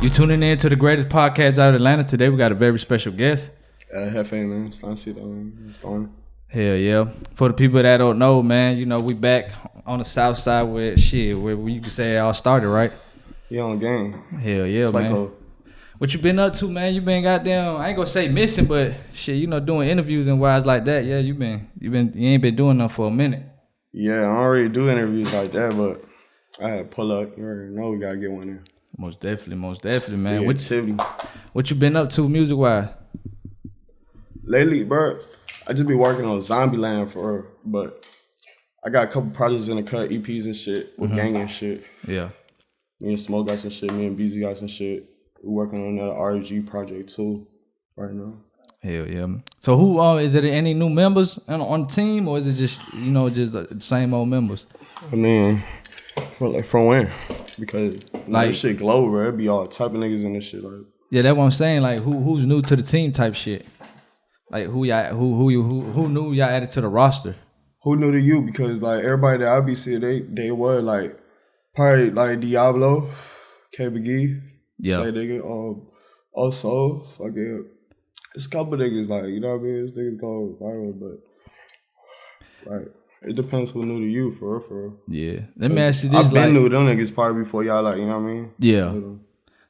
You tuning in to the greatest podcast out of Atlanta. Today we got a very special guest. Hefe, man. Slimesito, man. What's going on? Hell yeah. For the people that don't know, man, you know, we back on the south side where you can say it all started, right? Yeah, on game. Hell yeah, man. What you been up to, man? You been goddamn, I ain't gonna say missing, but shit, you know, doing interviews and wise like that. Yeah, you ain't been doing them for a minute. Yeah, I don't really do interviews like that, but I had to pull up. You already know we gotta get one in. Most definitely, man. Yeah, What you been up to music wise? Lately, bro, I just be working on Zombieland for her, but I got a couple projects in the cut, EPs and shit, with gang and shit. Yeah. Me and Smoke got some shit, me and Bezzy got some shit. We working on another RG project too, right now. Hell yeah. So who is it any new members on the team, or is it just, you know, just the same old members? I mean, from when? Because like this shit global, bro. It be all type of niggas in this shit. Like, yeah, that's what I'm saying. Like who's new to the team type shit? Like who knew y'all added to the roster? Who knew to you? Because like everybody that I be seeing, they were like probably like Diablo, KBG, yeah, say nigga, also fucking it's a couple niggas like, you know what I mean? This niggas go viral, but like it depends who new to you for real. Yeah. Let me ask you this. I've been new to them niggas probably before y'all, like, you know what I mean? Yeah.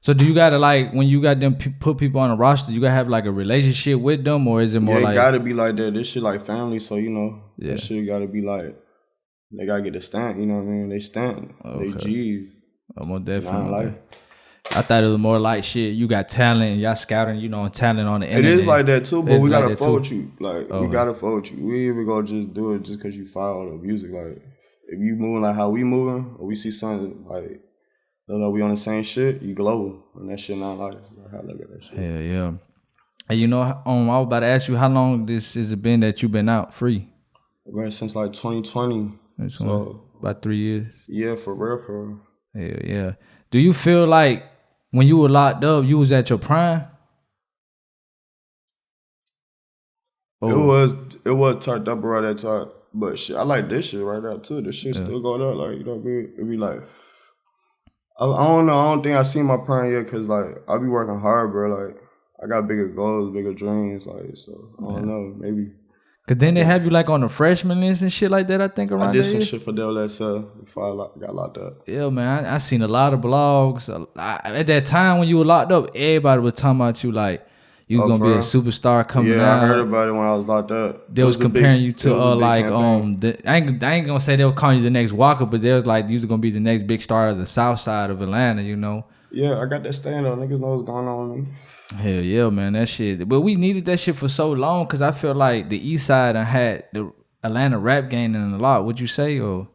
So do you gotta, like, when you got them put people on a roster, you gotta have like a relationship with them, or is it more like? It gotta be like that. This shit like family, so you know, yeah. That shit gotta be like, they gotta get the stamp, you know what I mean? They stamp, they G's. Most definitely. I thought it was more like shit. You got talent, and y'all scouting, you know, and talent on the internet. It is like that too, but we gotta fuck with you. Like we gotta fuck with you. We even gonna just do it just cause you follow the music. Like if you moving like how we moving, or we see something like, we on the same shit, you global, and that shit not like how I look at that shit. Hell yeah. And you know, I was about to ask you, how long this has it been that you been out free? Right since like 2020. So about 3 years. Yeah, for real. Hell yeah. Do you feel like when you were locked up, you was at your prime? Oh. It was turned up around that time, but shit, I like this shit right now too. This shit still going up, like, you know what I mean? It be like, I don't know. I don't think I seen my prime yet, cause like I be working hard, bro. Like I got bigger goals, bigger dreams, like, so I don't know, maybe. Cause then they have you like on the freshman list and shit like that. I think around. I did some shit for Devil XL before I got locked up. Yeah, man. I seen a lot of blogs. At that time when you were locked up, everybody was talking about you like you gonna be a superstar coming out. Yeah, I heard about it when I was locked up. They was comparing you to like I ain't gonna say they were calling you the next Waka, but they was like you was gonna be the next big star of the south side of Atlanta, you know. Yeah, I got that stand up. Niggas know what's going on with me. Hell yeah, man, that shit. But we needed that shit for so long because I feel like the East Side had the Atlanta rap game in a lot. Would you say, or?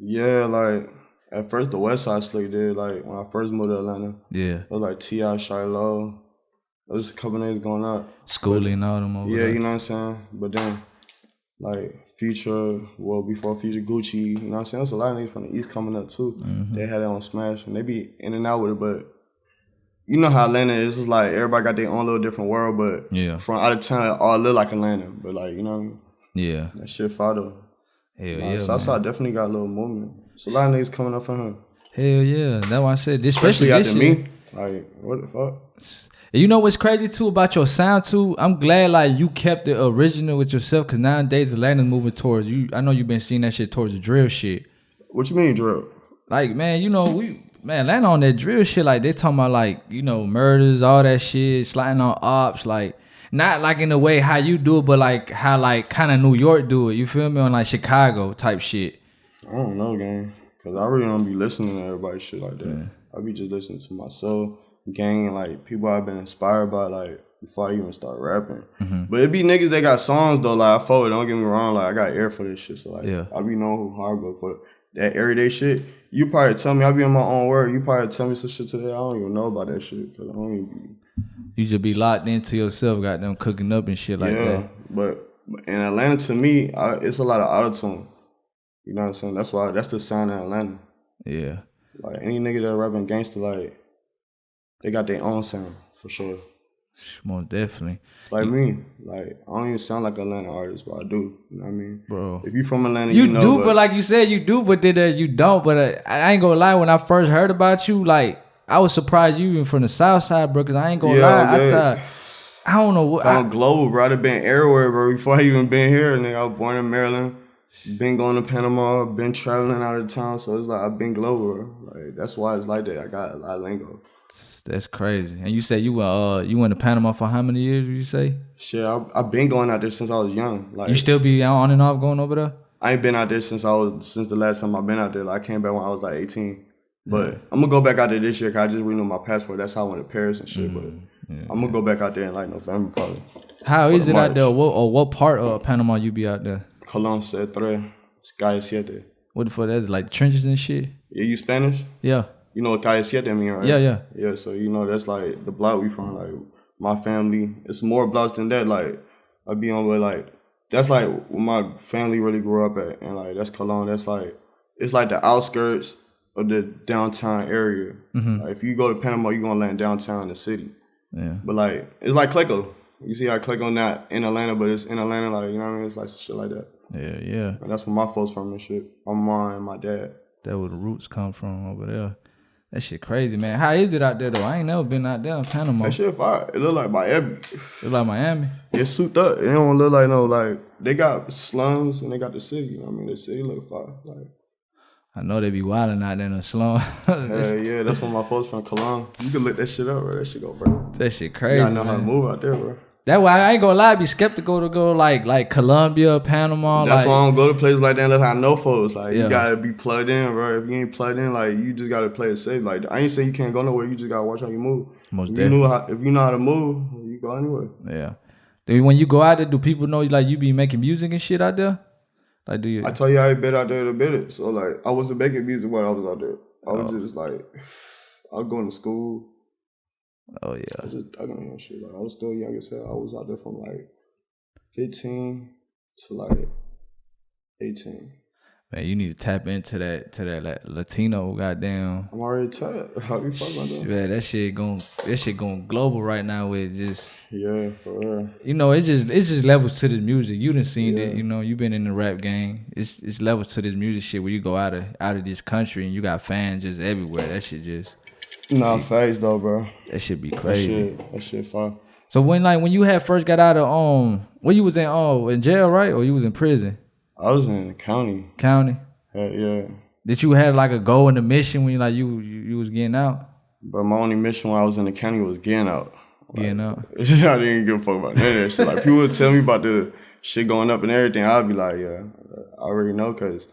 Yeah, like at first the West Side slick did. Like when I first moved to Atlanta. Yeah. It was like T.I., Shiloh. There was a couple names going up. Schooling and all them over there. You know what I'm saying? But then, like Future, before Future, Gucci, you know what I'm saying? There's a lot of niggas from the East coming up too. Mm-hmm. They had it on Smash, and they be in and out with it, but you know how Atlanta is. It's like everybody got their own little different world, but from out of town, it all look like Atlanta. But like, you know what I mean? Yeah. That shit follow. Hell yeah, Southside definitely got a little movement. It's a lot of niggas coming up from him. Hell yeah. That's why I said this. Especially after me. Like, what the fuck? You know what's crazy too about your sound too? I'm glad like you kept it original with yourself, because nowadays Atlanta's moving towards you. I know you've been seeing that shit towards the drill shit. What you mean drill? Like, man, you know, Atlanta on that drill shit, like they talking about like, you know, murders, all that shit, sliding on ops, like not like in the way how you do it, but like how like kind of New York do it. You feel me? On like Chicago type shit. I don't know, gang, because I really don't be listening to everybody's shit like that. Yeah. I be just listening to myself, gang, and like people I've been inspired by, like before I even start rapping. Mm-hmm. But it be niggas that got songs though, like I forward. Don't get me wrong, like I got air for this shit, so like I be knowing who hard, but for that everyday shit, you probably tell me, I be in my own word, you probably tell me some shit today, I don't even know about that shit, because I don't even be... You just be locked into yourself, got them cooking up and shit like that. Yeah, but in Atlanta, to me, it's a lot of atumn. You know what I'm saying? That's the sound in Atlanta. Yeah. Like, any nigga that rapping gangster, like, they got their own sound, for sure. Most definitely. Like me, like I don't even sound like an Atlanta artist, but I do. You know what I mean? Bro. If you from Atlanta, you know. But like you said, you do, but then you don't. But I ain't gonna lie, when I first heard about you, like I was surprised you even from the South Side, bro. Cause I ain't gonna lie, I thought I don't know what. I'm global, bro. I've been everywhere, bro. Before I even been here, nigga, I was born in Maryland. Been going to Panama. Been traveling out of town, so it's like I've been global. Bro. Like that's why it's like that. I got a lot of lingo. That's crazy. And you said you went to Panama for how many years? Did you say? Shit, I've been going out there since I was young. Like you still be on and off going over there? I ain't been out there since the last time I've been out there. Like I came back when I was like 18. But I'm gonna go back out there this year because I just renewed my passport. That's how I went to Paris and shit. But I'm gonna go back out there in like November probably. How is it out there? What part of Panama you be out there? Colón C3, Calle 7. What the fuck? That's like trenches and shit? Yeah, you Spanish? Yeah. You know what Calle 7 mean, right? Yeah. Yeah, so you know that's like the block we from. Like my family, it's more blocks than that. Like I be on with like that's like where my family really grew up at, and like that's Colón. That's like it's like the outskirts of the downtown area. Like, if you go to Panama, you're gonna land downtown in the city. Yeah. But like it's like Clayco. You see how Clayco not in Atlanta, but it's in Atlanta. Like you know what I mean? It's like some shit like that. Yeah. And that's where my folks from and shit. My mom and my dad. That's where the roots come from over there. That shit crazy, man. How is it out there though? I ain't never been out there in Panama. That shit fire. It look like Miami. It look like Miami? It's souped up. It don't look like no like they got slums and they got the city. You know what I mean? The city look fire. Like I know they be wilding out there in the slum. Yeah, that's where my folks from Colón. You can look that shit up, bro. That shit go, bro. That shit crazy. You gotta know how to move out there, bro. That's why I ain't gonna lie, I be skeptical to go like Colombia, Panama. That's like, why I don't go to places like that unless I know folks. Like you gotta be plugged in, bro. If you ain't plugged in, like you just gotta play it safe. Like I ain't say you can't go nowhere. You just gotta watch how you move. Most definitely. If you know how to move, you go anywhere. Yeah. When you go out there, do people know like you be making music and shit out there? Like do you? I tell you, I ain't been out there in a minute. So like I wasn't making music when I was out there. I was just like I was going to school. Oh yeah. I was just thugging and shit. Like I was still young as hell. I was out there from like 15 to like 18. Man, you need to tap into that Latino goddamn. I'm already tapped. How you fuck about that? Man, that shit going global right now with just for real. You know, it's just levels to this music. You done seen it, you know, you been in the rap game. It's levels to this music shit where you go out of this country and you got fans just everywhere. That shit just facts though, bro. That shit be crazy. That shit fun. So when you had first got out of when you was in jail, right? Or you was in prison? I was in the county. County? Yeah. Did you have like a goal and a mission when you was getting out? But my only mission when I was in the county was getting out. Getting out? I didn't give a fuck about none of that shit. Like people would tell me about the shit going up and everything. I'd be like, yeah, I already know because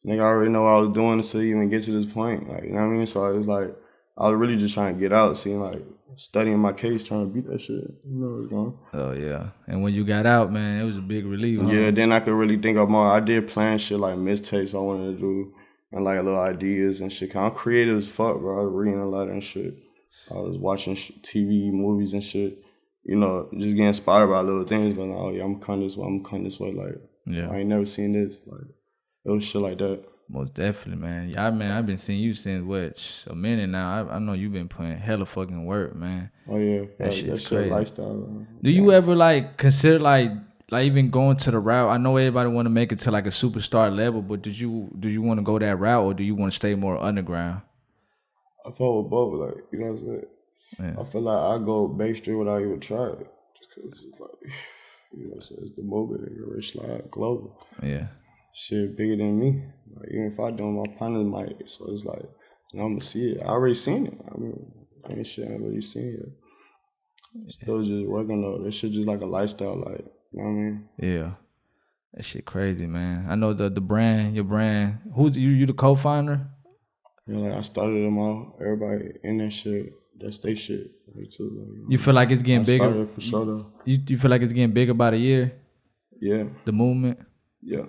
nigga, I already know what I was doing to even get to this point. Like, you know what I mean? So it was like, I was really just trying to get out, seeing like, studying my case, trying to beat that shit. You know what's going on. Oh, yeah. And when you got out, man, it was a big relief. Huh? Yeah, then I could really think of more. I did plan shit like mixtapes I wanted to do and like little ideas and shit. I'm creative as fuck, bro. I was reading a lot and shit. I was watching TV, movies and shit. You know, just getting inspired by little things. Like, oh, yeah, I'm coming this way. I'm coming this way. Like, I ain't never seen this. Like, it was shit like that. Most definitely, man. Yeah, I've been seeing you since a minute now. I know you've been putting hella fucking work, man. Oh yeah, that shit's crazy. Lifestyle. Man. Do you ever like consider like even going to the route? I know everybody want to make it to like a superstar level, but do you want to go that route or do you want to stay more underground? I fought with both, like you know what I'm saying. Yeah. I feel like I go Bay Street without even trying, just because it's like you know what I'm saying. It's the movement and you're rich slide global. Yeah. Shit bigger than me. Like, even if I do, my partners might. So it's like, you know, I'm gonna see it. I already seen it. I mean, ain't shit I ain't really seen it. Still just working though. That shit just like a lifestyle, like, you know what I mean? Yeah. That shit crazy, man. I know the brand, your brand. Who's you the co-founder? Yeah, like I started them all. Everybody in that shit. That's they shit. Like, too, like, you feel like it's getting bigger? Started for sure though. You feel like it's getting bigger by the year? Yeah. The movement? Yeah.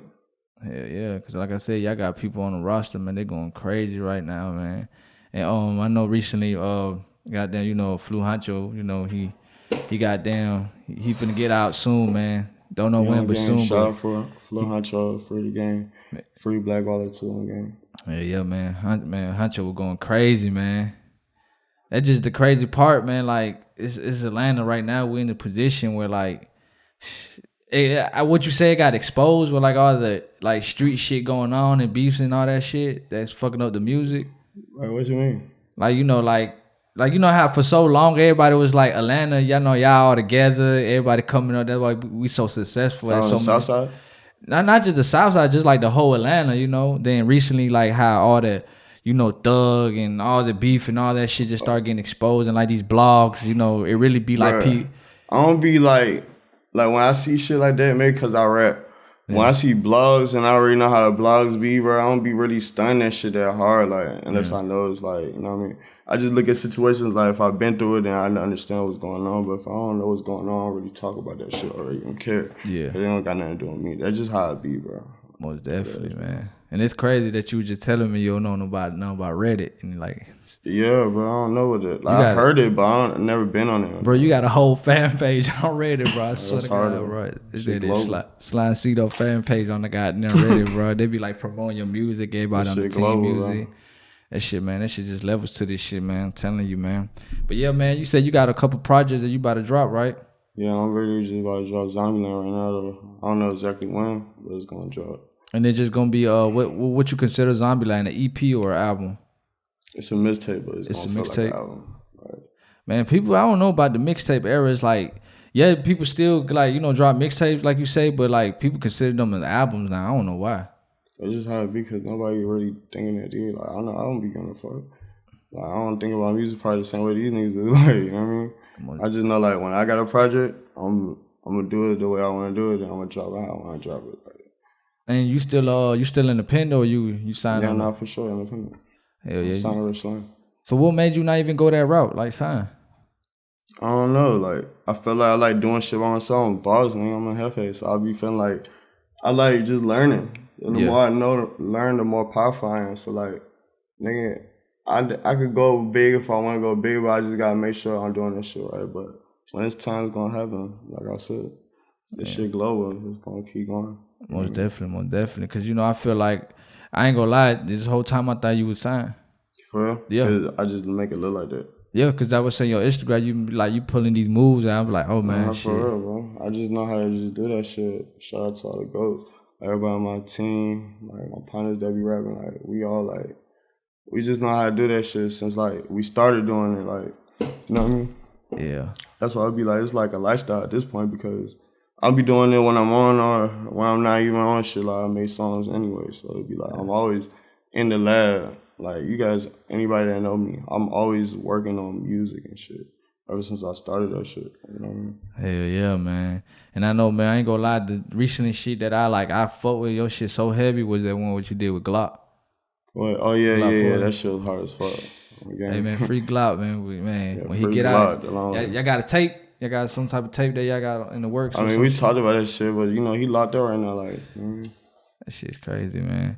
Yeah, because like I said, y'all got people on the roster, man. They going crazy right now, man. And I know recently, goddamn, you know, Fluhkunxhkos, you know, he goddamn, he finna get out soon, man. Don't know when, but soon. Shout out for Fluhkunxhkos, free the game, free Black Wallet too on game. Yeah, man. Huncho was going crazy, man. That's just the crazy part, man. Like it's Atlanta right now. We're in a position where like. What you say got exposed with like all the like street shit going on and beefs and all that shit that's fucking up the music. Like what you mean? Like you know like like you know how for so long everybody was like Atlanta, y'all know y'all all together, everybody coming up. That's why we so successful. On the South Side. Not just the South Side, just like the whole Atlanta, you know. Then recently, like how all the, you know, thug and all the beef and all that shit just start getting exposed, and like these blogs, you know, it really be like I don't be like when I see shit like that, maybe because I rap. When I see blogs and I already know how the blogs be, bro, I don't be really studying that shit that hard, like, unless I know it's like, you know what I mean? I just look at situations like if I've been through it, then I understand what's going on. But if I don't know what's going on, I don't really talk about that shit or even care. Yeah. Cause they don't got nothing to do with me. That's just how it be, bro. Most definitely, man. And it's crazy that you were just telling me you don't know nothing about Reddit. And like, yeah, bro, I don't know what it. Like, I heard it, but I've never been on it. Bro, you got a whole fan page on Reddit, bro. I swear to God, bro. It's that Slimesito fan page on the goddamn Reddit, bro. They be like promoting your music, everybody on the team music. Bro. That shit, man. That shit just levels to this shit, man. I'm telling you, man. But yeah, man, you said you got a couple projects that you about to drop, right? Yeah, I'm really just about to drop Zombieland right now, though. I don't know exactly when, but it's gonna drop. And it's just gonna be what you consider Zombieland, an EP or an album? It's a mixtape, but it's gonna feel like an album. Right. Man, people, I don't know about the mixtape era. It's like, yeah, people still like, you know, drop mixtapes like you say, but like people consider them as albums now. I don't know why. That's just how it be, because nobody really thinking that, dude. Like, I don't be giving a fuck. Like, I don't think about music probably the same way these niggas do. Like, you know what I mean? I just know, like, when I got a project, I'm gonna do it the way I want to do it, and I'm gonna drop it how I want to drop it. Like, and you still independent, or you signed? Yeah, not for sure independent. Hell yeah. Sign with Slim. So what made you not even go that route, like sign? I don't know. Like, I feel like I like doing shit by myself. I'm boss, nigga. I'm a hefe, so I be feeling like I like just learning. And the more I learn, the more powerful I am. So like, nigga, I could go big if I want to go big, but I just gotta make sure I'm doing this shit right. But when it's time, it's gonna happen. Like I said, this shit global. It's gonna keep going. Most definitely. Cause you know, I feel like I ain't gonna lie. This whole time I thought you would sign. For real? Yeah. I just make it look like that. Yeah, cause I was saying your Instagram, you pulling these moves, and I'm like, oh man, shit. For real, bro. I just know how to just do that shit. Shout out to all the goats. Everybody on my team, like my partners that be rapping, like we all like, we just know how to do that shit since like we started doing it, like, you know what I mean? Yeah. That's why I'd be like, it's like a lifestyle at this point, because I'll be doing it when I'm on or when I'm not even on shit. Like I make songs anyway, so it'd be like I'm always in the lab. Like you guys, anybody that know me, I'm always working on music and shit. Ever since I started that shit, you know what I mean? Hell yeah, man. And I know, man, I ain't gonna lie, the recent shit that I fuck with your shit so heavy was that one what you did with Glock. What? Oh yeah, that shit was hard as fuck. Hey man, free Glock, man. When he get out, y'all got a tape? Y'all got some type of tape that y'all got in the works? I mean, we talked about that shit, but you know, he locked up right now, like. That shit's crazy, man.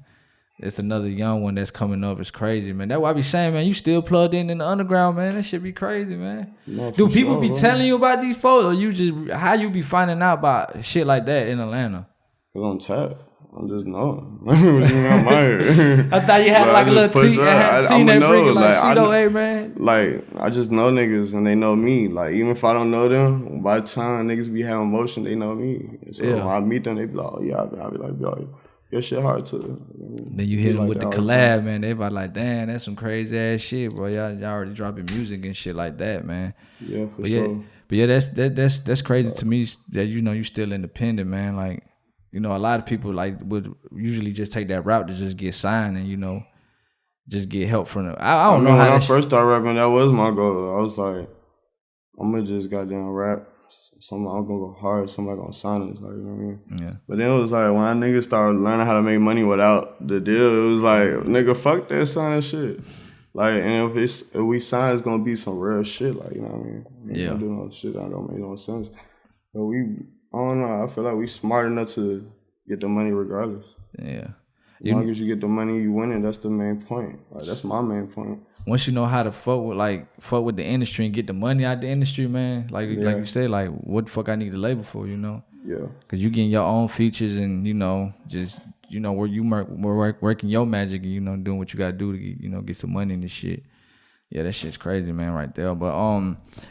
It's another young one that's coming up. It's crazy, man. That's why I be saying, man, you still plugged in the underground, man. That shit be crazy, man. Do people be telling you about these folks, or you just, how you be finding out about shit like that in Atlanta? Cause I'm tapped. I'm just knowing. I'm here. I thought you had like a little team that bring it like, Cito, hey, man. Like, I just know niggas and they know me. Like, even if I don't know them, by the time niggas be having motion, they know me. So when I meet them, they be like, oh yeah, I'll be like, yo, your shit hard too. Then you hit them with the collab, man. They about like, damn, that's some crazy ass shit, bro. Y'all already dropping music and shit like that, man. Yeah, for sure. But yeah, that's crazy to me that you know you still independent, man. Like, you know, a lot of people like would usually just take that route to just get signed and, you know, just get help from them. I don't know how. When I first started rapping, that was my goal. I was like, I'm gonna just goddamn rap. I'm gonna go hard, somebody gonna sign us, like, you know what I mean? Yeah. But then it was like, when I niggas started learning how to make money without the deal, it was like, nigga, fuck that signing shit. Like, and if we sign, it's gonna be some real shit, like, you know what I mean? We ain't gonna do no shit that don't make no sense. But I don't know, I feel like we smart enough to get the money regardless. Yeah. As long as you get the money, you winning, that's the main point. Like, that's my main point. Once you know how to fuck with the industry and get the money out the industry, man, like you said, like, what the fuck I need the label for, you know? Yeah. Because you getting your own features and, you know, just, you know, where you working your magic and, you know, doing what you got to do to, you know, get some money in this shit. Yeah, that shit's crazy, man, right there. But,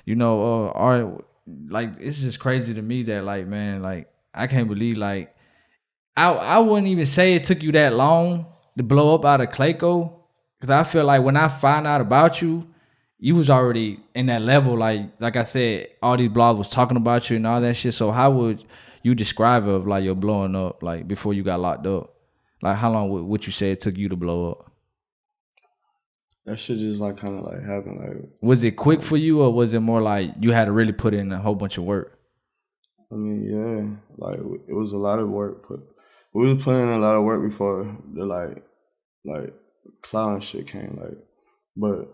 you know, like, it's just crazy to me that, like, man, like, I can't believe, like, I wouldn't even say it took you that long to blow up out of Clayco. Because I feel like when I find out about you, you was already in that level. Like I said, all these blogs was talking about you and all that shit. So how would you describe it of like your blowing up, like before you got locked up? Like how long would you say it took you to blow up? That shit just like kind of like happened. Like, was it quick for you, or was it more like you had to really put in a whole bunch of work? I mean, yeah, like it was a lot of work. We was putting in a lot of work before the like cloud and shit came. Like, but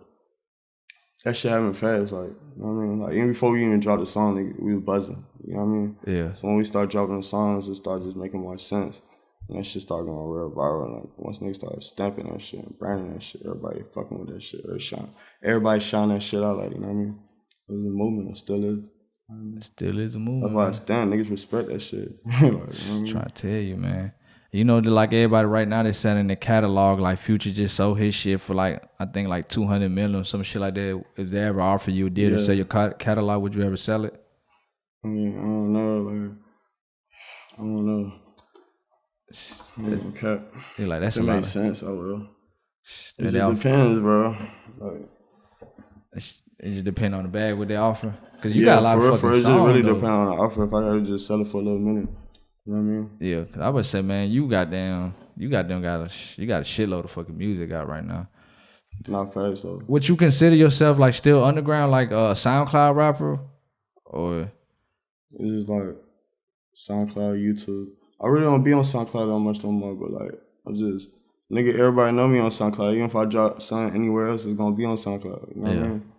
that shit happened fast. Like, you know what I mean? Like even before we even dropped the song, we was buzzing. You know what I mean? Yeah. So when we started dropping the songs, it started just making more sense. And that shit started going real viral. Like once niggas started stamping that shit and branding that shit, everybody fucking with that shit. Everybody shine that shit out. Like, you know what I mean? It was a movement. It still is. It still is a movement. That's why I stand. Niggas respect that shit. Like, you know what I mean? Trying to tell you, man. You know, like everybody right now, they're selling the catalog. Like Future just sold his shit for like, I think like 200 million or some shit like that. If they ever offer you a deal to sell your catalog, would you ever sell it? I mean, I don't know. Like, I don't know. Okay. You're like, that's that a lot. Makes sense. I will. It just depends, bro. Like, it just depends on the bag what they offer. Cause you got a lot of fucking songs. It just really depends on the offer. If I gotta just sell it for a little minute, you know what I mean? Yeah, I would say, man, you got a shitload of fucking music out right now. Not fast though. Would you consider yourself like still underground, like a SoundCloud rapper, or? It's just like SoundCloud, YouTube. I really don't be on SoundCloud that much no more, but like nigga, everybody know me on SoundCloud. Even if I drop something anywhere else, it's gonna be on SoundCloud. You know what I mean?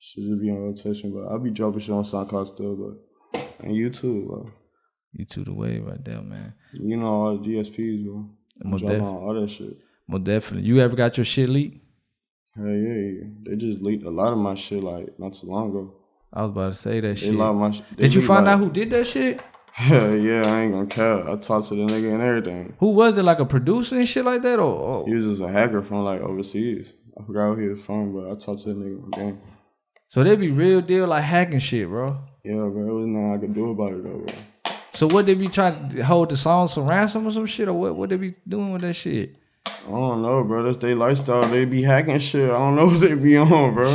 Should just be on rotation, but I'll be dropping shit on SoundCloud still, but and YouTube, bro. YouTube the way right there, man. You know all the DSPs, bro. Most definitely. All that shit. Most definitely. You ever got your shit leaked? Hell yeah. They just leaked a lot of my shit like not too long ago. I was about to say that shit. Did you find out who did that shit? Hell yeah, I ain't gonna care. I talked to the nigga and everything. Who was it? Like a producer and shit like that? Or he was just a hacker from like overseas. I forgot who he was from, but I talked to the nigga again. So they be real deal like hacking shit, bro. Yeah, bro. It was nothing I could do about it though, bro. So what they be trying to hold the songs for ransom or some shit, or what they be doing with that shit? I don't know, bro. That's their lifestyle. They be hacking shit. I don't know what they be on, bro.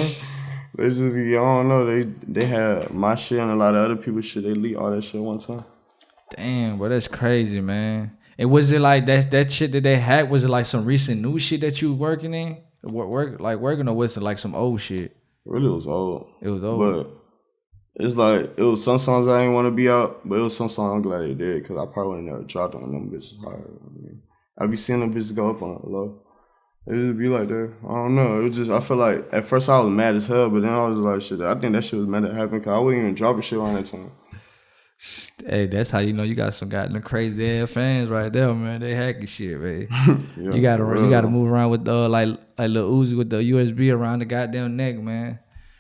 They just be, I don't know. They had my shit and a lot of other people's shit. They leaked all that shit one time. Damn, bro, that's crazy, man. And was it like that shit that they hacked? Was it like some recent new shit that you working in? Working, or was it like some old shit? Really, it was old. It was old. But it's like, it was some songs I didn't want to be out, but it was some songs I'm glad they did, because I probably would have never dropped on them bitches higher. I mean, I be seeing them bitches go up on it low. It just be like that. I don't know. It was just, I feel like, at first I was mad as hell, but then I was like, shit, I think that shit was meant to happen, because I wasn't even dropping shit on that time. Hey, that's how you know you got some goddamn crazy ass fans right there, man. They hacking shit, man. Yeah, you gotta move around with like Lil Uzi with the USB around the goddamn neck, man.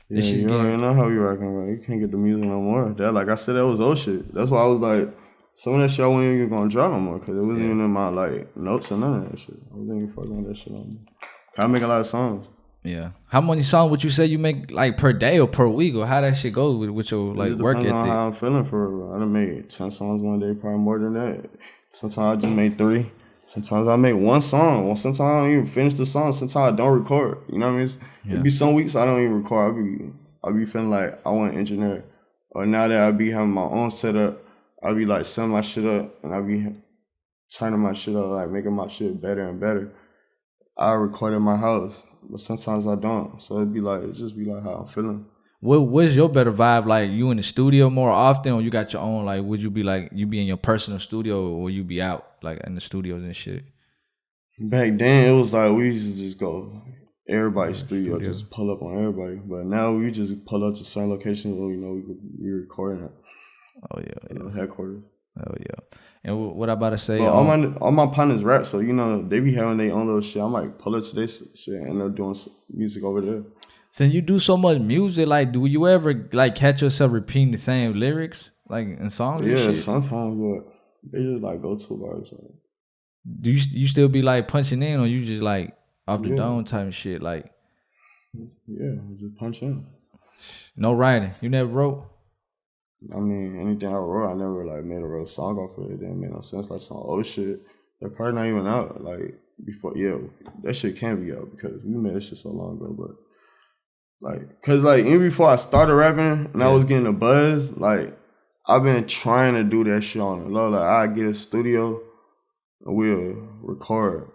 Yeah, you already know how we rocking, bro. You can't get the music no more. That, like I said, that was old shit. That's why I was like, some of that shit I wasn't even gonna drop no more, because it wasn't even in my like notes or none of that shit. I wasn't even fucking on that shit no more. I make a lot of songs. Yeah. How many songs would you say you make like per day or per week, or how that shit goes with your like work ethic? It depends on how I'm feeling for it, bro. I done made 10 songs one day, probably more than that. Sometimes I just make 3. Sometimes I make 1 song. Well, sometimes I don't even finish the song. Sometimes I don't record. You know what I mean? It'd be some weeks I don't even record. I be feeling like I want to engineer. Or now that I be having my own setup, I be like setting my shit up, and I be turning my shit up, like making my shit better and better. I record in my house, but sometimes I don't. So it just be like how I'm feeling. What's your better vibe? Like, you in the studio more often, or you got your own? Like, would you be like, you be in your personal studio, or you be out like in the studios and shit? Back then, it was like we used to just go everybody's studio, just pull up on everybody. But now we just pull up to certain locations where we know we're recording at. Oh yeah. Headquarters. Oh yeah. And what I about to say? Well, all my partners rap, so you know they be having their own little shit. I might pull up to this shit and they're doing music over there. Since you do so much music, like, do you ever like catch yourself repeating the same lyrics like in songs? Yeah, and shit? Sometimes, but they just like go to bars. Like. Do you still be like punching in, or you just like off the dome type of shit? Like, yeah, just punch in. No writing. You never wrote? I mean, anything I wrote, I never like made a real song off of it. It didn't make no sense. Like some old shit, they're probably not even out. Like before, yeah, that shit can't be out because we made that shit so long ago. But Like, cause like even before I started rapping and I was getting a buzz, like I've been trying to do that shit on the low. Like I get a studio and we'll record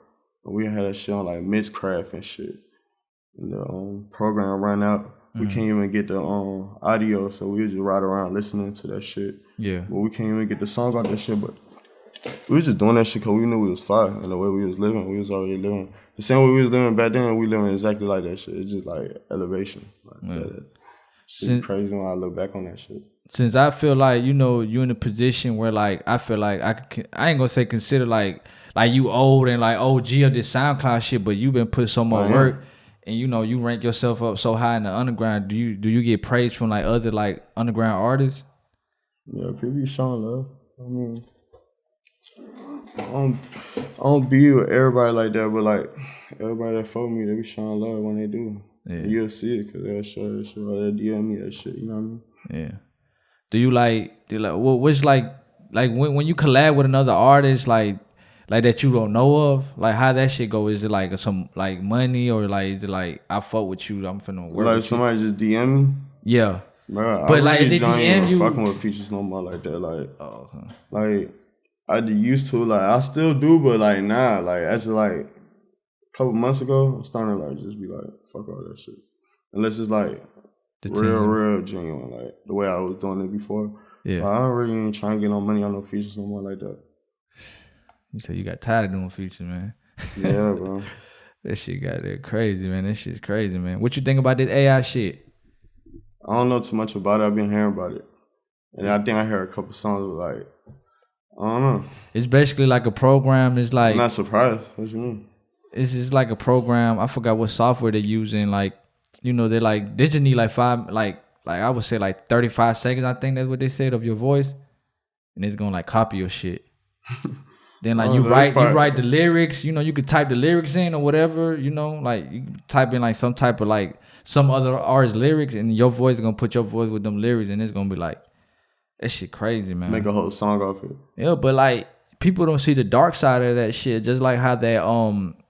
and we had that shit on like Mixcraft and shit. And the program ran out. We can't even get the audio, so we just ride around listening to that shit. Yeah. But we can't even get the song out that shit. But we was just doing that shit because we knew we was fire and the way we was living, we was already living. The same way we was living back then, we living exactly like that shit. It's just like elevation. Like that shit crazy when I look back on that shit. Since I feel like, you know, you in a position where like I feel like I ain't gonna say consider like you old and like OG of this SoundCloud shit, but you been putting so much work. And you know, you rank yourself up so high in the underground. Do you get praise from like other like underground artists? Yeah, people be showing love. I mean, I don't be with everybody like that, but like everybody that follow me, they be showing love when they do. Yeah. You'll see it because they'll show that shit or they'll DM me that shit. You know what I mean? Yeah. Do you like what's like when you collab with another artist like that you don't know of, like how that shit go? Is it like some like money or like is it like I fuck with you, I'm finna work like with somebody you? just DM me? Yeah. Bro, but I like really they DM you fucking with features no more like that. Like, okay. Like I used to, like I still do, but like nah, like as like a couple months ago, I'm starting to like just be like fuck all that shit. Unless it's like real genuine, like the way I was doing it before. Yeah. But I don't really ain't trying to get no money on no features no more like that. You said you got tired of doing features, man. Yeah, bro. That shit got that crazy, man. That shit's crazy, man. What you think about this AI shit? I don't know too much about it. I've been hearing about it. And I think I heard a couple songs like, I don't know. It's basically like a program. It's like, I'm not surprised. What you mean? It's just like a program. I forgot what software they're using. Like, you know, they just need like I would say like 35 seconds. I think that's what they said of your voice. And it's gonna like copy your shit. Then like you write the lyrics, you know, you could type the lyrics in or whatever, you know, like you type in like some type of like some other artist's lyrics and your voice is gonna put your voice with them lyrics and it's gonna be like, that shit crazy, man. Make a whole song off it. Yeah, but like people don't see the dark side of that shit. Just like how that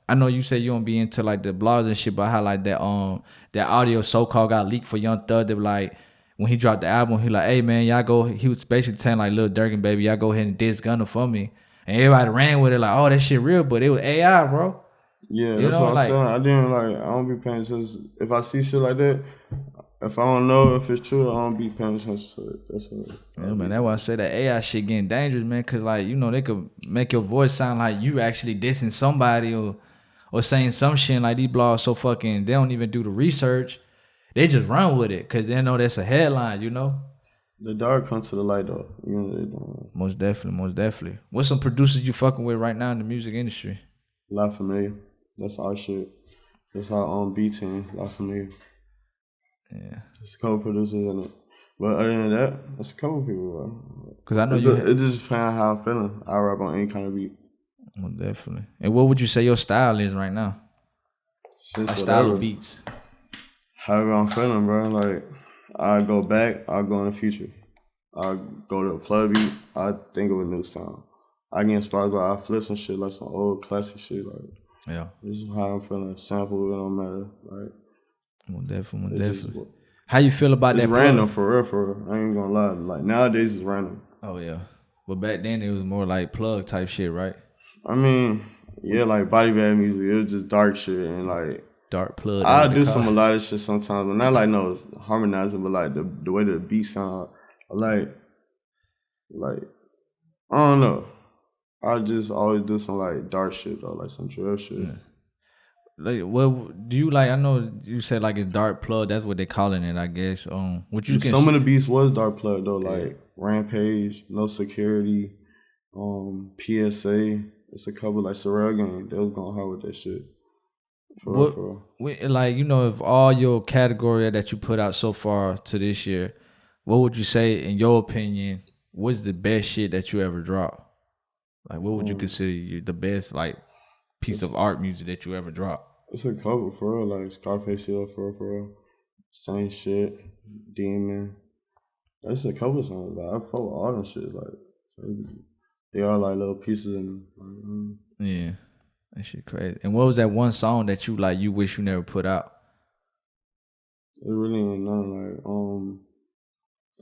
I know you say you don't be into like the blogs and shit, but how like that audio so-called got leaked for Young Thug. They were like, when he dropped the album, he like, hey man, y'all go. He was basically telling like Lil Durk and Baby, y'all go ahead and diss Gunna for me. And everybody ran with it like, oh, that shit real, but it was AI, bro. Yeah, that's what I'm saying. I don't be paying attention. If I see shit like that, if I don't know if it's true, I don't be paying attention to it. That's what. Yeah, man, that's why I say that AI shit getting dangerous, man. Cause like, you know, they could make your voice sound like you actually dissing somebody or saying some shit. Like these blogs so fucking, they don't even do the research. They just run with it because they know that's a headline, you know. The dark comes to the light though. You know they don't. Most definitely. What's some producers you fucking with right now in the music industry? La Familia. That's our shit. That's our B team. La Familia. Yeah. There's a couple producers in it. But other than that, there's a couple people, bro. Cause I know it just depends how I'm feeling. I rap on any kind of beat. Most definitely. And what would you say your style is right now? Style of beats. However I'm feeling, bro. Like I go back, I go in the future. I go to a club beat, I think of a new sound. I get inspired by I flip some shit like some old classic shit. Like yeah, this is how I'm feeling. Sample, it don't matter. Like most definitely. How you feel about that? It's random for real. I ain't gonna lie. Like nowadays it's random. Oh yeah, but back then it was more like plug type shit, right? I mean, yeah, like body bag music. It was just dark shit and like. Dark plug. I do a lot of shit sometimes, but not like no harmonizing, but like the way the beat sound, like I don't know. I just always do some like dark shit though, like some drill shit. Yeah. Like, well, do you like? I know you said like it's dark plug. That's what they calling it, I guess. What you some of the beats was dark plug though, like Rampage, No Security, PSA. It's a couple like Sorrel Gang. They was going hard with that shit. Like, you know, of all your category that you put out so far to this year, what would you say, in your opinion, what's the best shit that you ever dropped? Like, what would you consider the best, like, piece of art music that you ever dropped? It's a couple, for real. Like, Scarface shit, for real. Same shit. Demon. That's a couple songs. Like, I fuck with all them shit. Like, they all, like, little pieces in them. Yeah. That shit crazy. And what was that one song that you wish you never put out? really ain't nothing like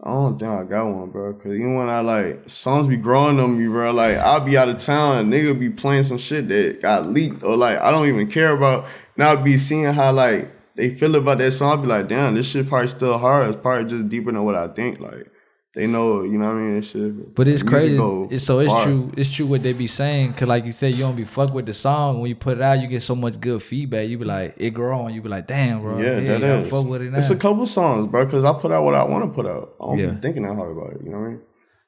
I don't think I got one, bro. Cause even when I like songs be growing on me, bro. Like I'll be out of town, and nigga be playing some shit that got leaked, or like I don't even care about. Now I be seeing how like they feel about that song. I be like, damn, this shit probably still hard. It's probably just deeper than what I think. Like they know, you know what I mean? This shit. But it's like, crazy. It's far. true. It's true what they be saying. Cause like you said, you don't be fuck with the song. When you put it out, you get so much good feedback. You be like, it grow on. You be like, damn, bro. Yeah, that is. Fuck with it now. It's a couple songs, bro. Cause I put out what I want to put out. I don't Yeah. be thinking that hard about it. You know what I mean?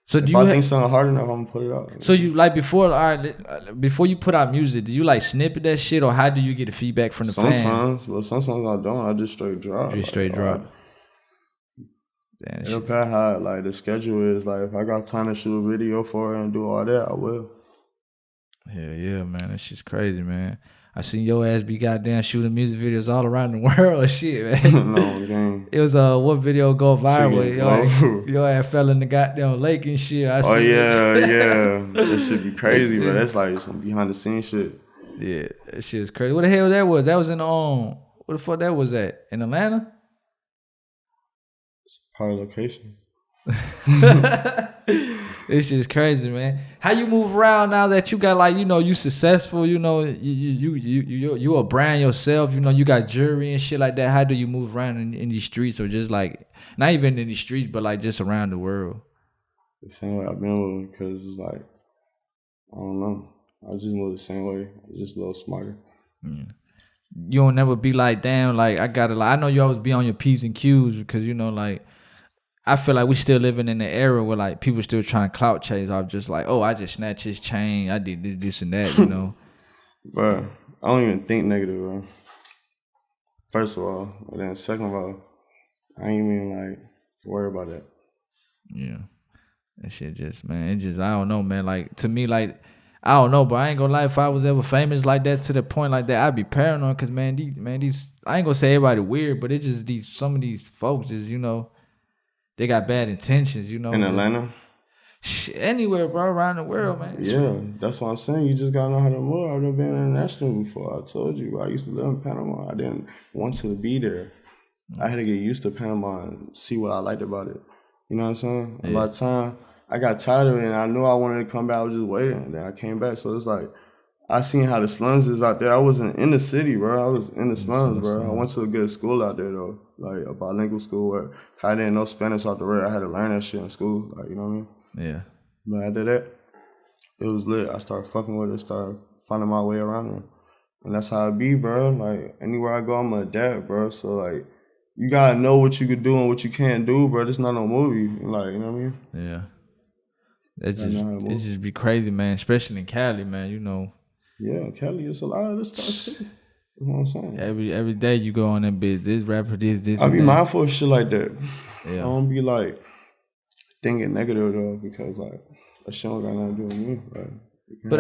So if I think something hard enough, I'm gonna put it out. So you like before you put out music, do you like snippet that shit, or how do you get the feedback from the fans? Sometimes, but sometimes I don't. I just straight drop. Drop. Damn, it depends how like the schedule is. Like if I got time to shoot a video for it and do all that, I will. Yeah, man. That shit's crazy, man. I seen your ass be goddamn shooting music videos all around the world, shit, man. No, game. It was what video go viral? Your ass fell in the goddamn lake and shit. Yeah. That shit be crazy, but that's like some behind the scenes shit. Yeah, that shit is crazy. What the hell that was? That was in what the fuck that was at? In Atlanta? Probably location. This shit is crazy, man. How you move around now that you got like, you know, you successful, you know, you a brand yourself, you know, you got jewelry and shit like that. How do you move around in these streets, or just like not even in these streets, but like just around the world? The same way I've been with, because it's like I don't know. I just move the same way, just a little smarter. Yeah. You don't never be like, damn, like I gotta like I know you always be on your P's and Q's, because you know like I feel like we still living in an era where like people still trying to clout chase off just like, oh, I just snatched his chain, I did this and that, you know. Bro, I don't even think negative, bro. First of all, and then second of all, I ain't even like worry about that. Yeah. That shit just, man, it just, I don't know, man. Like, to me, like, I don't know, but I ain't gonna lie, if I was ever famous like that to the point like that, I'd be paranoid, because, man, these, I ain't gonna say everybody weird, but it just, some of these folks just, you know, they got bad intentions, you know. In Atlanta? Anywhere, bro, around the world, man. Yeah, that's what I'm saying. You just gotta know how to move. I've never been international before. I told you, I used to live in Panama. I didn't want to be there. I had to get used to Panama and see what I liked about it. You know what I'm saying? Yeah. By the time I got tired of it and I knew I wanted to come back, I was just waiting. And then I came back. So it's like, I seen how the slums is out there. I wasn't in the city, bro. I was in the slums, bro. I went to a good school out there, though. Like a bilingual school where I didn't know Spanish off the rip. I had to learn that shit in school. Like, you know what I mean? Yeah. But after that, it was lit. I started fucking with it, started finding my way around it. And that's how I be, bro. Like, anywhere I go, I'm gonna adapt, bro. So, like, you gotta know what you can do and what you can't do, bro. This not no movie. Like, you know what I mean? Yeah. It just be crazy, man. Especially in Cali, man, you know. Yeah, Cali, it's a lot of this stuff, too. You know what I'm saying? Every day you go on that bitch, this rapper, this. I be mindful of shit like that. Yeah. I don't be, like, thinking negative, though, because, like, that shit don't got nothing to do with me, right? But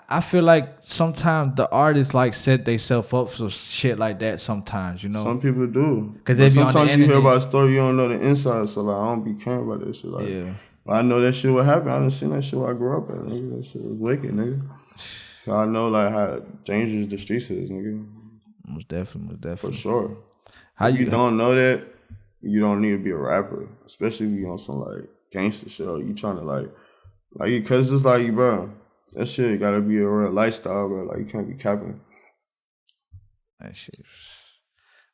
I feel like sometimes the artists like set themselves up for shit like that sometimes, you know? Some people do. Because sometimes you hear about a story, you don't know the inside, so like I don't be caring about that shit. Like, yeah. I know that shit would happen. I done seen that shit where I grew up at, nigga. That shit was wicked, nigga. So I know like how dangerous the streets is, nigga. Most definitely. For sure. How if you don't know that, you don't need to be a rapper. Especially if you on some like gangster shit or you trying to like cause it's like, bro, that shit gotta be a real lifestyle, bro. Like, you can't be capping. That shit.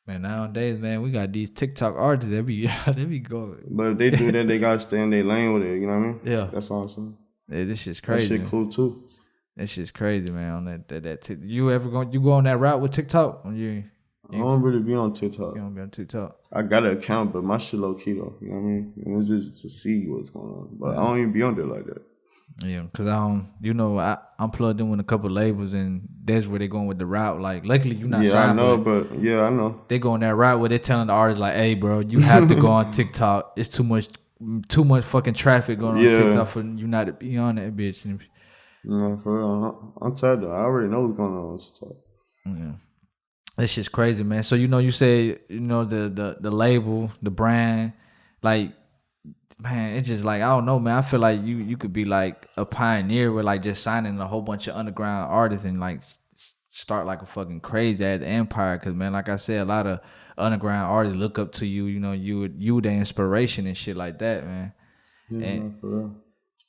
Man, nowadays, man, we got these TikTok artists they be going. But if they do that, they gotta stay in their lane with it, you know what I mean? Yeah. That's all I'm saying. Yeah, this shit's crazy. That shit cool, too. That shit's crazy, man, on that you go on that route with TikTok? I don't really be on TikTok. You don't be on TikTok? I got an account, but my shit low key, though. You know what I mean? And it's just to see what's going on. But I don't even be on there like that. Yeah, because I'm plugged in with a couple labels, and that's where they're going with the route. Like, luckily you're not signed. Yeah, I know, but I know. They go on that route where they're telling the artists like, hey, bro, you have to go on TikTok. It's too much fucking traffic going on TikTok for you not to be on that bitch. No, for real. I'm tired though. I already know what's going on TikTok. Yeah. That shit's crazy, man. So, you say, the label, the brand, like, man, it's just like, I don't know, man. I feel like you could be like a pioneer with like just signing a whole bunch of underground artists and like start like a fucking crazy ass empire. Cause man, like I said, a lot of underground artists look up to you. You know, you the inspiration and shit like that, man. Yeah, And for real.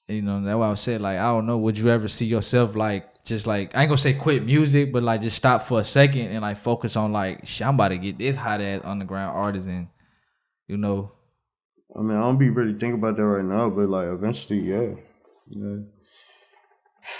you know, that's why I said, like, I don't know, would you ever see yourself like just like, I ain't gonna say quit music, but like just stop for a second and like focus on like, shit, I'm about to get this hot ass underground artist and you know. I mean, I don't be really thinking about that right now, but like eventually, yeah.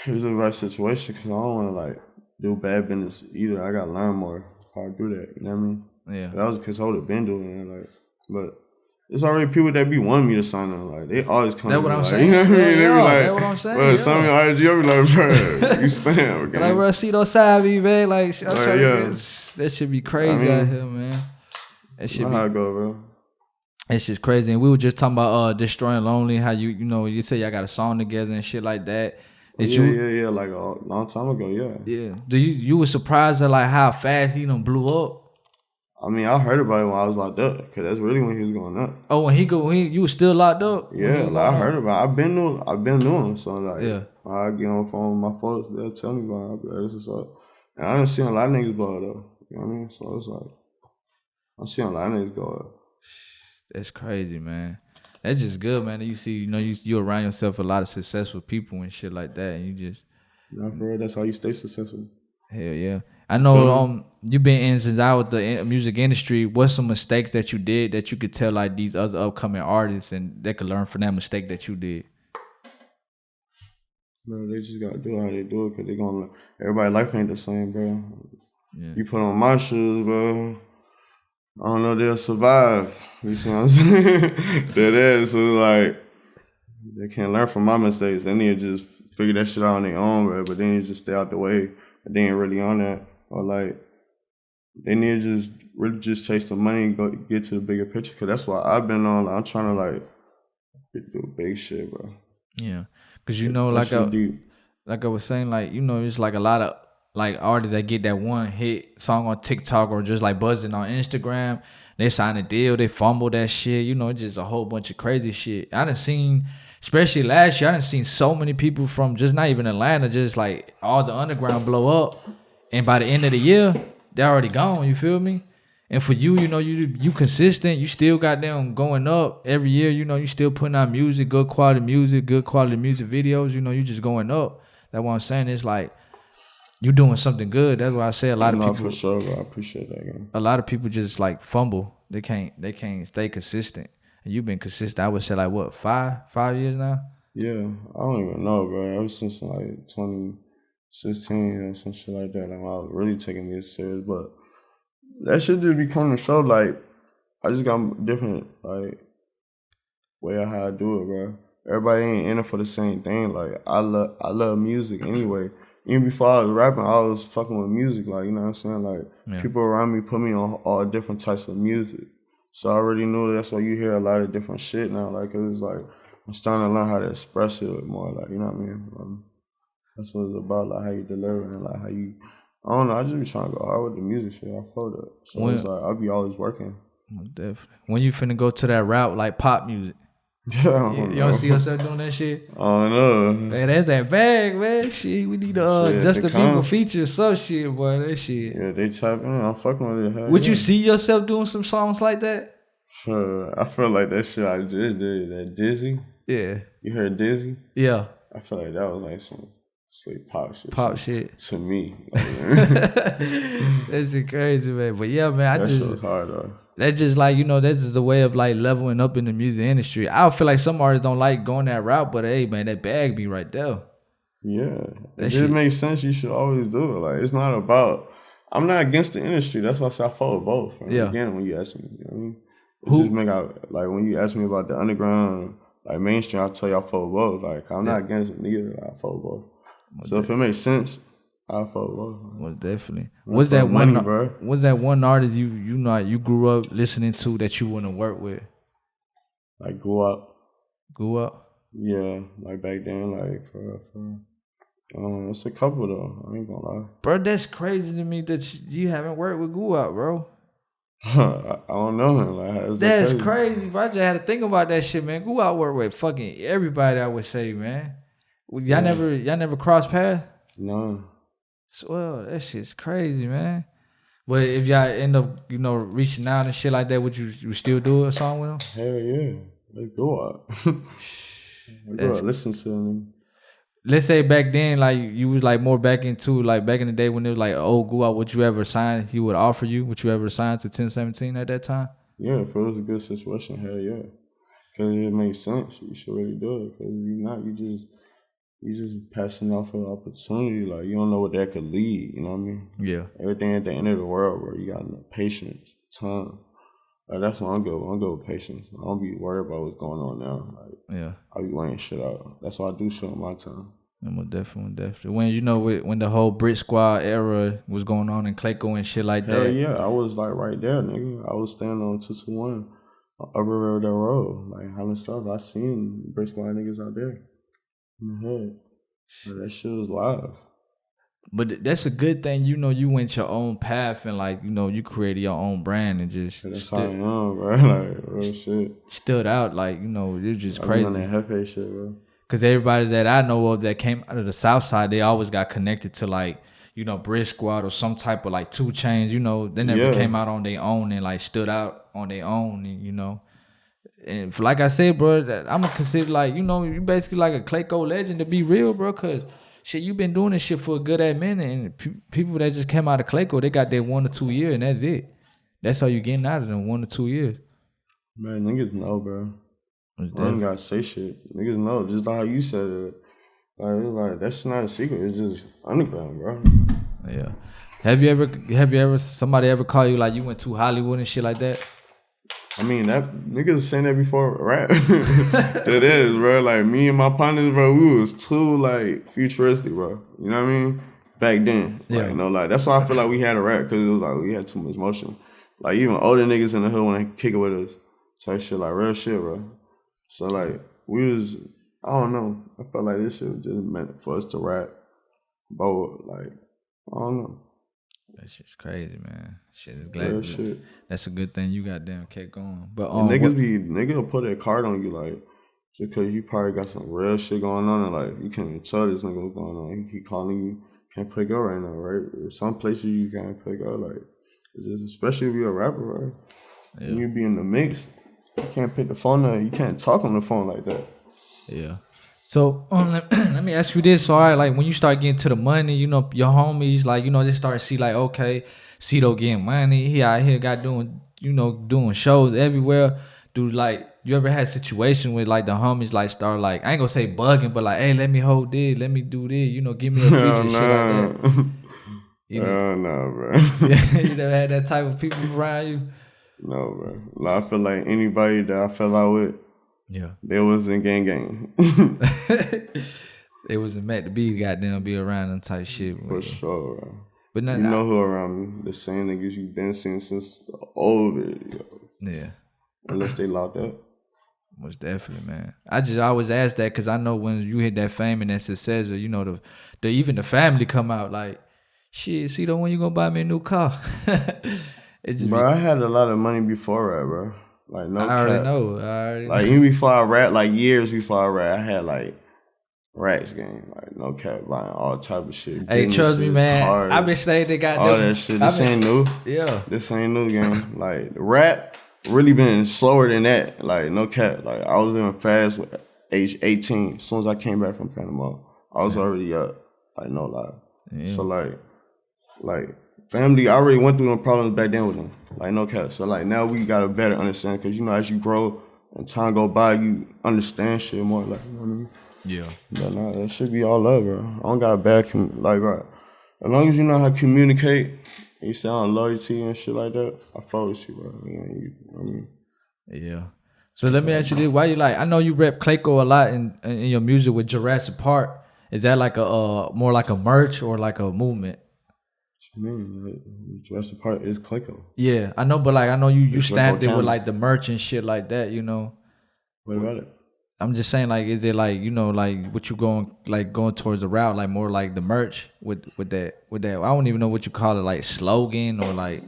It's the right situation because I don't want to like do bad business either. I gotta learn more how to do that. You know what I mean? Yeah. That was because I would have been doing it, like, but it's already people that be wanting me to sign them. Like they always come. That's what I'm like, saying. You know what I mean? They be like, that's what I'm saying. Well, some of your IG, I be like, bro, you stand. Okay? Like, bro, see those side me, man. Like, I'm trying yeah. to get, that should be crazy out here, man. That should be. How it go, bro? It's just crazy. And we were just talking about Destroying Lonely, how you know, you say y'all got a song together and shit like that. Yeah, like a long time ago, yeah. Yeah. Do you were surprised at like how fast he done blew up? I mean, I heard about it when I was locked up, cause that's really when he was going up. Oh, when you was still locked up? Yeah, like I heard about it. I've been knowing, so like, yeah. I get on the phone with my folks, they'll tell me about it. I'll be like, this is up. And I done seen a lot of niggas blow it though. You know what I mean? So it's like, I'm seeing a lot of niggas go up. That's crazy, man. That's just good, man. You see, you know, you around yourself with a lot of successful people and shit like that, and you just. Nah, for real, that's how you stay successful. Hell yeah. I know you been in since out with the music industry. What's some mistakes that you did that you could tell like these other upcoming artists and they could learn from that mistake that you did? Bro, they just gotta do how they do it because they gonna everybody's life ain't the same, bro. Yeah. You put on my shoes, bro. I don't know they'll survive. You see what I'm saying? That is so like they can't learn from my mistakes. They need to just figure that shit out on their own, bro. But then you just stay out the way. But they ain't really on that. Or like they need to just really just chase the money and go get to the bigger picture. Cause that's what I've been on. Like, I'm trying to like do big shit, bro. Yeah, cause you know, like I was saying, like you know, it's like a lot of like artists that get that one hit song on TikTok or just like buzzing on Instagram. They sign a deal, they fumble that shit. You know, it's just a whole bunch of crazy shit. I done seen, especially last year, I done seen so many people from just not even Atlanta, just like all the underground blow up. And by the end of the year, they're already gone, you feel me? And for you, you know, you consistent, you still got them going up every year, you know, you still putting out music, good quality music videos, you know, you just going up. That's what I'm saying. It's like, you doing something good. That's why I say a lot of people. For sure, bro. I appreciate that, man. A lot of people just like fumble. They can't stay consistent. And you've been consistent. I would say like what, 5 years now? Yeah, I don't even know, bro. Ever since like 2016 or some shit like that, like when I was really taking this serious. But that shit just be coming to show. Like I just got a different like way of how I do it, bro. Everybody ain't in it for the same thing. Like I love music anyway. Even before I was rapping, I was fucking with music, like, you know what I'm saying? Like, people around me put me on all different types of music. So I already knew that's why you hear a lot of different shit now. Like, it was like, I'm starting to learn how to express it more, like, you know what I mean? That's what it's about, like, how you deliver and, like, how you, I don't know, I just be trying to go hard with the music shit. I feel that. So it's like, I'll be always working. Definitely. When you finna go to that route, like pop music, you don't see yourself doing that shit? Oh no. Man, that's that bag, man. Shit, we need Justin Bieber feature some shit, boy. That shit. Yeah, they type in. I'm fucking with it. Would you see yourself doing some songs like that? Sure. I feel like that shit I just did, that Dizzy. Yeah. You heard Dizzy? Yeah. I feel like that was like some sleep pop shit. Pop shit. To me. That shit crazy, man. But yeah, man, that shit was hard though. That's just like, you know, that's just a way of like leveling up in the music industry. I feel like some artists don't like going that route, but hey, man, that bag be right there. Yeah. It just makes sense. You should always do it. Like, it's not about, I'm not against the industry. That's why I say I follow both. Right? Yeah. Again, when you ask me, you know what I mean? It's just make out, like, when you ask me about the underground, like mainstream, I'll tell you I follow both. Like, I'm not against it neither. I follow both. So if it makes sense, I follow both. Well, definitely. What's that one artist you know you grew up listening to that you want to work with? Like Duwap. Duwap? Yeah, like back then, like for it's a couple though. I ain't gonna lie. Bro, that's crazy to me that you haven't worked with Duwap, bro. I don't know him. Like, that's crazy, bro. I just had to think about that shit, man. Duwap work with fucking everybody, I would say, man. Y'all never crossed paths? No. Well, that shit's crazy, man. But if y'all end up, reaching out and shit like that, would you still do a song with them? Hell yeah. Let's go out. Let's go out. Listen to them. Let's say back then, like you was like more back into like back in the day when it was like old Duwap, would you ever sign? He would offer you. Would you ever sign to 1017 at that time? Yeah, if it was a good situation, hell yeah. Because it makes sense. You should really do it. Because if you're not, you just passing off an opportunity. Like you don't know what that could lead. You know what I mean? Yeah. Everything at the end of the world, bro. You got patience, time. Like that's what I'm good. I'm good with patience. I don't be worried about what's going on now. Like, yeah. I be weighing shit out. That's why I do shit on my time. I'm definitely. When the whole Brit Squad era was going on in Clayco and shit like that. Hell yeah, I was like right there, nigga. I was standing on 221 Upper River Road, like Highland South. I seen Brit Squad niggas out there in the hood. Like, that shit was live. But that's a good thing, you went your own path and like, you created your own brand and just that's how I am, bro. Like real shit. Stood out, like, you're just crazy. On that Hefe shit, bro. Cause everybody that I know of that came out of the South Side, they always got connected to like, Brit Squad or some type of like 2 Chainz, they never came out on their own and like stood out on their own, and and like I said, bro, I'm gonna consider like, you basically like a Clayco legend to be real, bro, cause shit, you been doing this shit for a good minute, and people that just came out of Clayco, they got their 1 or 2 years, and that's it. That's all you getting out of them, 1 or 2 years. Man, niggas know, bro. I don't gotta say shit. Niggas know, just like how you said it. Like that's not a secret. It's just underground, bro. Yeah. Have you ever somebody ever call you like you went to Hollywood and shit like that? I mean, that niggas saying that before rap. It is, bro. Like me and my partners, bro, we was too like futuristic, bro. You know what I mean? Back then, yeah. Like that's why I feel like we had a rap because it was like we had too much motion. Like even older niggas in the hood when they kick it with us, type shit, like real shit, bro. So like we was, I don't know. I felt like this shit was just meant for us to rap, but like I don't know. That shit's crazy, man. Shit is glad. Shit. That's a good thing you goddamn kept going. But niggas will put a card on you like just because you probably got some real shit going on and like you can't even tell this nigga what's going on. He keep calling you, can't pick up right now, right? Some places you can't pick up, like it's just, especially if you're a rapper, right? Yeah. When you be in the mix, you can't pick the phone up. You can't talk on the phone like that. Yeah. So let me ask you this. All right, like when you start getting to the money, your homies, like, they start to see like, okay, Cito getting money. He out here doing shows everywhere. You ever had a situation with like the homies like start like, I ain't gonna say bugging, but like, hey, let me hold this, let me do this, give me a feature and shit like that. No, bro. You never had that type of people around you? No, bro. Like, I feel like anybody that I fell out with, yeah, they was in gang. They wasn't meant to be goddamn be around and type shit. For sure, bro. But you know who around me? The same niggas you been seeing since the old videos. Yeah. Unless they locked up. Most definitely, man. I just always ask that because I know when you hit that fame and that success, or even the family come out like, shit, see when you gonna buy me a new car? Bro, I had a lot of money before rap, bro. Like no cap. I already know. Like even before I rap, like years before I rap, I had like racks game, like no cap, buying all type of shit. Hey, trust me, man. Cars, I been saying they got all that shit. This ain't new. Yeah, this ain't new game. Like rap really been slower than that. Like no cap. Like I was living fast with age 18. As soon as I came back from Panama, I was already up. Like no lie. Yeah. So like family, I already went through them problems back then with them. Like no cap. So like now we got a better understanding because as you grow and time go by, you understand shit more. Like you know what I mean. Yeah. But nah, that should be all love, bro. I don't got a bad, bro. As long as you know how to communicate, and you sound loyalty and shit like that, I fuck with you, bro. You know what I mean? Yeah. So let me ask you this. Why you I know you rep Clayco a lot in your music with Jurassic Park. Is that like a more like a merch or like a movement? What you mean? Jurassic Park is Clayco. Yeah, I know, but I know you stamped it with like the merch and shit like that, What about it? I'm just saying, is it what you going towards the route, like more like the merch with that I don't even know what you call it, like slogan or like.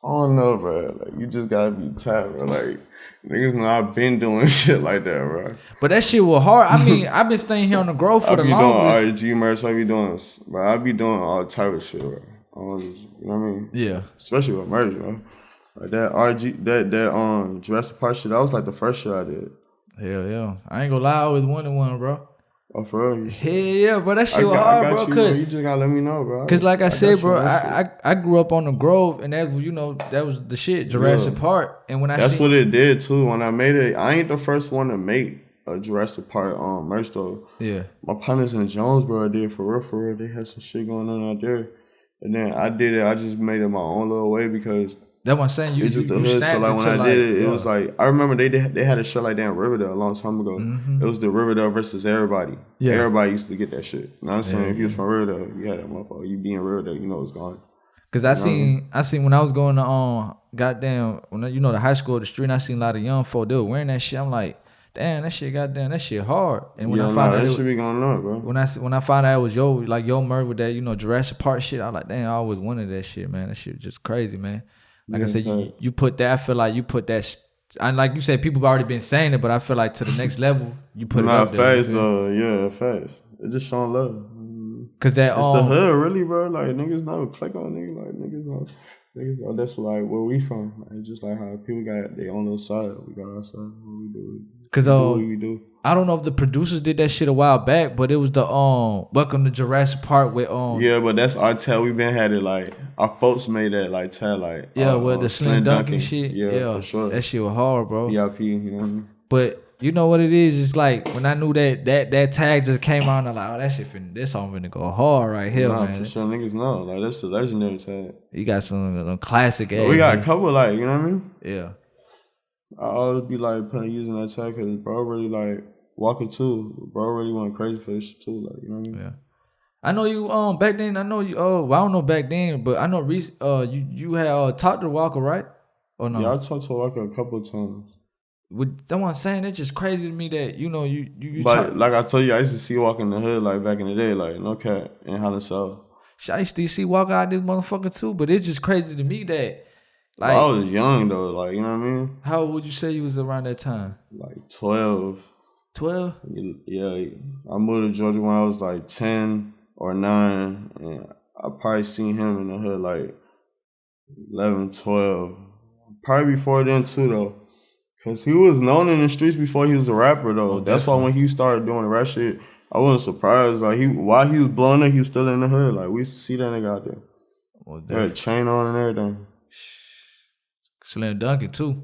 I don't know, bro. Like, you just gotta be tight, bro. Like, niggas know I've been doing shit like that, bro. But that shit was hard. I mean, I've been staying here on the Grove for the longest. I be doing RG merch. I be doing, bro. I be doing all type of shit, bro. You know what I mean? Yeah. Especially with merch, bro. Like that RG, that Jurassic Park shit. That was like the first shit I did. Hell yeah. I ain't gonna lie, I always wanted one, bro. Oh, for real? Hell yeah, bro. That shit was hard, bro. You just gotta let me know, bro. Cause like I said, bro, I grew up on the Grove, and that was the shit, Jurassic Park. And when that's what it did too. When I made it, I ain't the first one to make a Jurassic Park merch though. Yeah. My partners in Jonesboro did for real. They had some shit going on out there, and then I did it. I just made it my own little way because. That's what I'm saying. It's just the hood. So like when I did it, it was like I remember they had a show like that in Riverdale a long time ago. Mm-hmm. It was the Riverdale versus everybody. Yeah. Everybody used to get that shit. You know what I'm saying? If you was from Riverdale, you had that motherfucker. You be in Riverdale, you know it's gone. Cause I seen when I was going to goddamn when the high school, the street, and I seen a lot of young folk, they were wearing that shit. I'm like, damn, that shit hard. And when I found out that shit be going on, bro. When I found out it was your merch with that, Jurassic Park shit, I was like, damn, I always wanted that shit, man. That shit was just crazy, man. Like I said, you put that. I feel like you put that. And like you said, people have already been saying it, but I feel like to the next level, you put it up there. Fast though, yeah, fast. It just showing love. Cause that it's the hood, really, bro. Like niggas know, click on niggas. Like niggas know. That's like where we from. Like just like how people got their own little side. We got our side. What we do. Cause we do. I don't know if the producers did that shit a while back, but it was the Welcome to Jurassic Park with Yeah, but that's our tell. We been had it like our folks made that like tell like with the slim dunking shit. Yeah, for sure. That shit was hard, bro. VIP, you know what I mean? But you know what it is? It's like when I knew that tag just came out, I'm like, oh, that shit this song finna go hard right here, man. For sure, niggas know. Like that's the legendary tag. You got some classic. We got a couple like you know what I mean? Yeah. I always be like using that tag because bro really like Waka too. Bro really went crazy for this shit too. Like you know what I mean? Yeah. I know you back then. I know you well, I don't know back then, but I know you had talked to Waka, right? Or no? Yeah, I talked to Waka a couple of times. That's what I'm saying. It's just crazy to me that you. But like I told you, I used to see Waka in the hood like back in the day, like no cat in Holland. I used to see Waka out this motherfucker too, but it's just crazy to me that. Like, I was young though, like you know what I mean. How old would you say you was around that time? Like 12. 12? Yeah, I moved to Georgia when I was like 10 or 9, and I probably seen him in the hood like 11, 12. Probably before then too though, cause he was known in the streets before he was a rapper though. Oh, that's why when he started doing the rap shit, I wasn't surprised. Like while he was blowing up, he was still in the hood. Like we used to see that nigga out there. Well, he had a chain on and everything. Slim Dunkin too.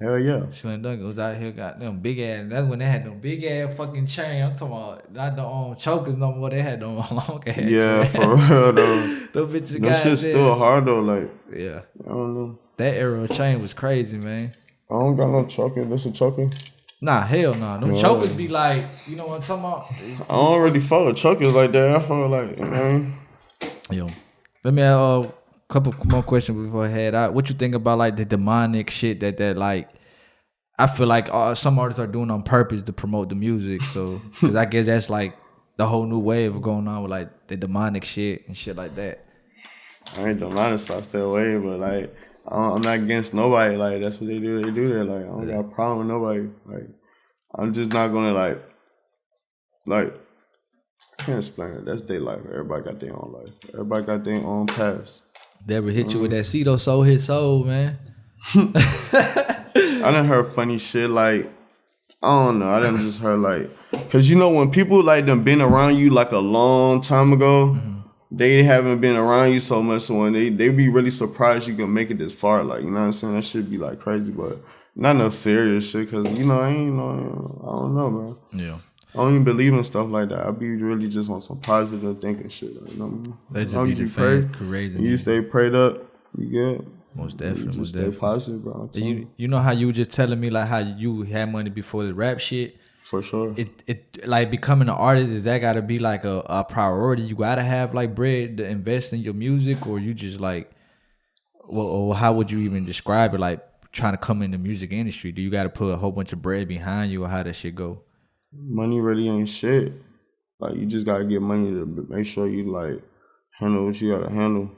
Hell yeah. Slim Dunkin was out here, got them big ass. That's when they had them big ass fucking chain. I'm talking about not the chokers no more. They had them long ass. Yeah, for real though. Those bitches got that shit's still hard though. Like yeah, I don't know. That era of chain was crazy, man. I don't got no choker. This a choker? Nah, hell nah. Them chokers be like, you know what I'm talking about? I don't really fuck with chokers like that. I fuck like, you know. Yo, let me couple more questions before I head out. What you think about like the demonic shit that like I feel like some artists are doing on purpose to promote the music? So cause I guess that's like the whole new wave of going on with like the demonic shit and shit like that. I ain't demonic, so I stay away. But like I'm not against nobody. Like that's what they do. They do that. Like I don't got a problem with nobody. Like I'm just not gonna like I can't explain it. That's their life. Everybody got their own life. Everybody got their own paths. They ever hit you with that Cito soul hit soul, man? I done heard funny shit like, I don't know. I done just heard like, cause you know when people like them been around you like a long time ago, they haven't been around you so much. So when they be really surprised you can make it this far. Like, you know what I'm saying? That shit be like crazy, but not no serious shit. Cause you know, I don't know, man. Yeah. I don't even believe in stuff like that. I be really just on some positive thinking shit. You know? They just be crazy. You stay prayed up, you good. Most definitely. You just stay positive, bro. You know how you were just telling me like how you had money before the rap shit? For sure. It like becoming an artist, is that gotta be like a priority? You gotta have like bread to invest in your music, or you just like, well, or how would you even describe it? Like trying to come in the music industry, do you gotta put a whole bunch of bread behind you, or how that shit go? Money really ain't shit. Like you just gotta get money to make sure you like handle what you gotta handle.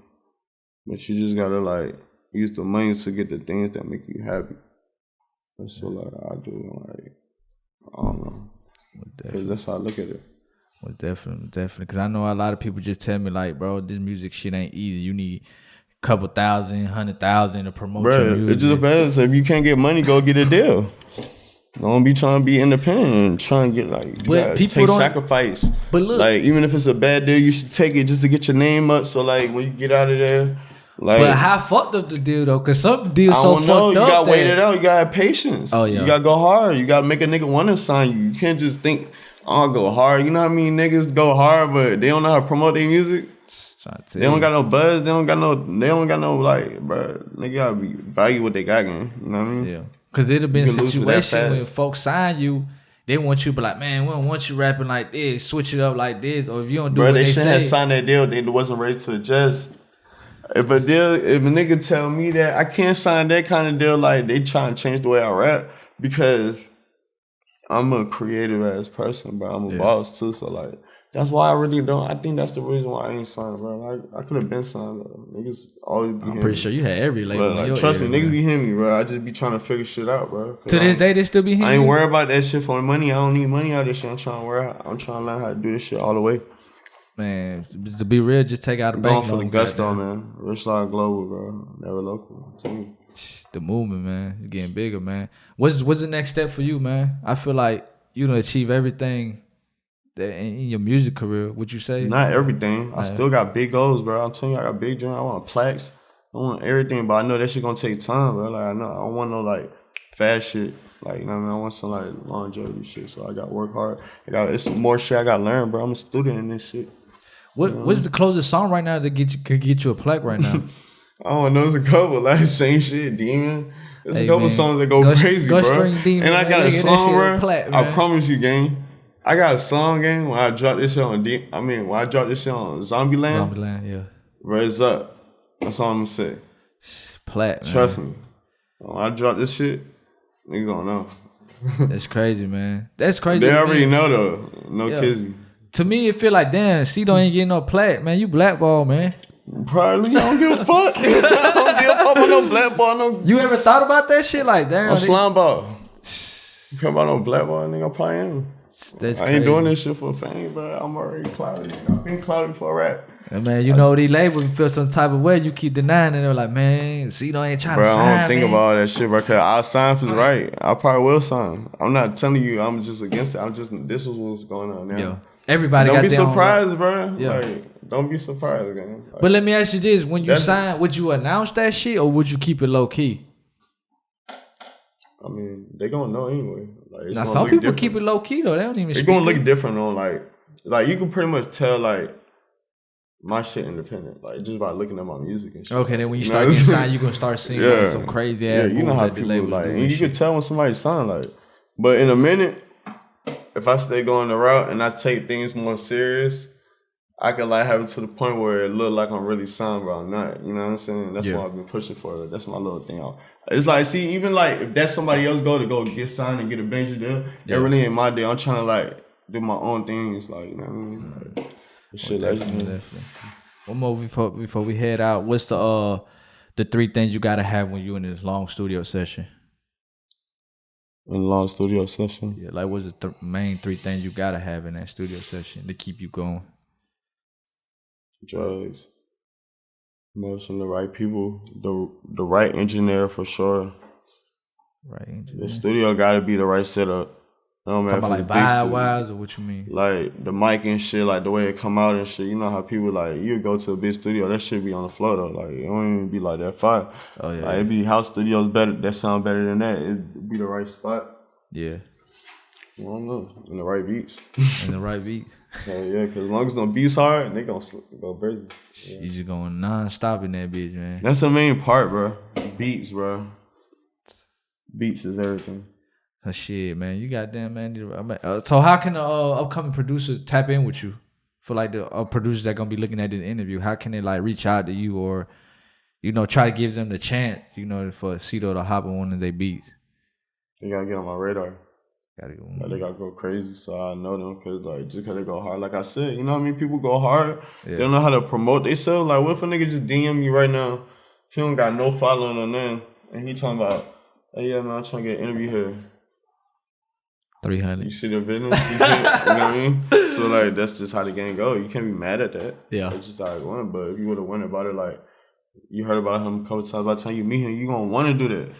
But you just gotta like use the money to get the things that make you happy. That's what like I do. Like I don't know, because that's how I look at it. Well, definitely. Because I know a lot of people just tell me like, bro, this music shit ain't easy. You need a couple thousand, 100,000 to promote your music. It just depends. If you can't get money, go get a deal. Don't be trying to be independent and trying to get like you gotta take sacrifice. But look, like even if it's a bad deal, you should take it just to get your name up. So like when you get out of there, like. But how fucked up the deal though? Cause some deals so fucked up. You gotta wait it out. You gotta have patience. Oh yeah. You gotta go hard. You gotta make a nigga want to sign you. You can't just think, I'll go hard. You know what I mean? Niggas go hard, but they don't know how to promote their music. They don't got no buzz. They don't got no like, bro. Nigga gotta be value what they got, gang. You know what I mean? Yeah. Cause it'd have been a situation when folks sign you, they want you to be like, man, we don't want you rapping like this. Switch it up like this, or if you don't do what they say. They shouldn't have signed that deal. They wasn't ready to adjust. If a nigga tell me that I can't sign that kind of deal, like they trying to change the way I rap because I'm a creative ass person, but I'm a boss too. So like that's why I really don't. I think that's the reason why I ain't signed, bro. I could have been signed. Niggas always be. I'm pretty sure you had every label. Like, trust me, niggas be hitting me, bro. I just be trying to figure shit out, bro. To this day, they still be hitting. I ain't worried about that shit for money. I don't need money out of this shit. I'm trying to learn how to do this shit all the way. Man, to be real, just take out the bank. Going for the gusto, man. Rich Life Global, bro. Never local. Tell me. The movement, man. It's getting bigger, man. What's the next step for you, man? I feel like you done achieve everything that in your music career. Would you say? Not everything. I still got big goals, bro. I'm telling you, I got big dreams. I want plaques. I want everything, but I know that shit gonna take time, bro. Like I don't want no like fast shit. Like you know what I mean? I want some like longevity shit. So I gotta work hard. It's more shit I gotta learn, bro. I'm a student in this shit. What's the closest song right now that could get you a plaque right now? I don't know. There's a couple. Like same shit, Demon. There's a couple songs that go crazy, bro. Demon, and I got a song, bro. I promise you, gang. I got a song, gang. When I dropped this shit on Zombieland. Zombieland, yeah. Bro, it's up. That's all I'm gonna say. Plaque, man. Trust me. When I drop this shit, niggas gonna know. That's crazy, man. That's crazy. They already know though. No kizzy. To me, it feel like, damn, Cito ain't getting no plaque, man. You blackball, man. Probably. I don't give a fuck. I don't give a fuck about no blackball. No. You ever thought about that shit? Like, damn. I'm slime ball. You come about no blackball, nigga, I probably am. I ain't doing this shit for fame, bro. I'm already cloudy. I've been cloudy for rap. And man, you know these labels feel some type of way. You keep denying it. They're like, man, Cito ain't trying to sign, I don't think about all that shit, bro. Cause I'll sign if it's right. I probably will sign. I'm not telling you I'm just against it. This is what's going on now. Yo, everybody don't got be their surprised, bro. Yeah. Like, don't be surprised, man. Like, but let me ask you this: when you sign, would you announce that shit or would you keep it low key? I mean, they gonna know anyway. Like, now some people keep it low key though. They don't even. It's gonna look different on like you can pretty much tell like my shit independent, like just by looking at my music and shit. Okay, then when you start getting signed, you gonna start seeing like some crazy ass. Yeah, you know how people like, and you can tell when somebody signed like. But in a minute, if I stay going the route and I take things more serious, I can like have it to the point where it look like I'm really signed, but I'm not. You know what I'm saying? That's what I've been pushing for. That's my little thing. It's like, see, even like if that's somebody else go get signed and get a major deal, that really ain't my deal. I'm trying to like do my own things, like you know what I mean. Like, shit, definitely. One more before we head out. What's the 3 things you gotta have when you in this long studio session? In a long studio session? Yeah, like what's the main 3 things you gotta have in that studio session to keep you going? Drugs, motion, the right people, the right engineer for sure. Right engineer. The studio gotta be the right setup. No man, talking about like vibe wise or what you mean? Like the mic and shit, like the way it come out and shit. You know how people like you go to a big studio, that shit be on the floor though. Like it don't even be like that fire. Oh yeah. Like it be house studios better. That sound better than that. It be the right spot. Yeah. I don't know. In the right beats. In the right beats. Yeah, because as long as no beats hard, they gonna go crazy. Yeah. You just going non-stop in that bitch, man. That's the main part, bro. Beats, bro. Beats is everything. Oh, shit, man. You goddamn, man. So how can the upcoming producer tap in with you? For like the producers that gonna be looking at this interview, how can they like reach out to you or, you know, try to give them the chance, you know, for Cito to hop on one of their beats? They gotta get on my radar. They gotta go crazy so I know them because like just cause they go hard. Like I said, you know what I mean? People go hard. Yeah. They don't know how to promote themselves. Like what if a nigga just DM you right now he don't got no following on them, and he talking about, hey, yeah, man, I'm trying to get an interview here. 300. You see the business? You know what I mean? So, like, that's just how the game go. You can't be mad at that. Yeah. It's just how it went. But if you would have went about it, like, you heard about him a couple times. By the time you meet him, you going to want to do that.